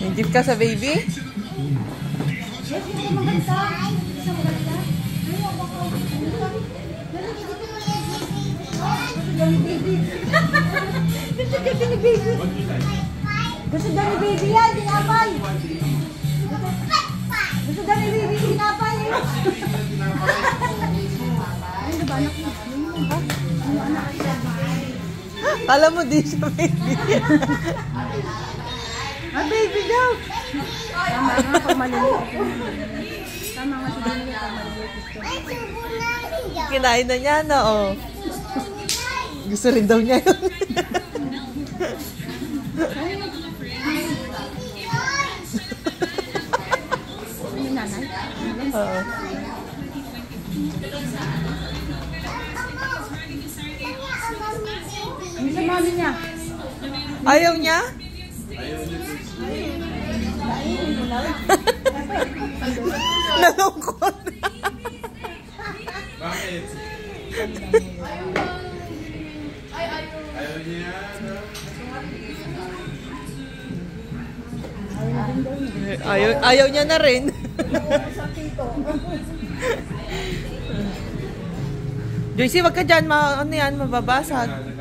Nagip ka sa baby? Gusto daw ni baby yan, tinapay. Gusto daw ni baby, tinapay. Ano ba anak mo? Ano anak? Alam mo di siya baby. Baby daw. Tama nga pag maliliit. Tama nga siya din pag maliliit. Kinain na niya, no? Oh. Gusto rin daw niya yun. Nanay? Oo. Ano sa mami niya? Ayaw niya? Nalungkot. Bakit? Ayaw niya. Ayaw niya na rin. Joyce, wag ka dyan. Ano yan, mababasag.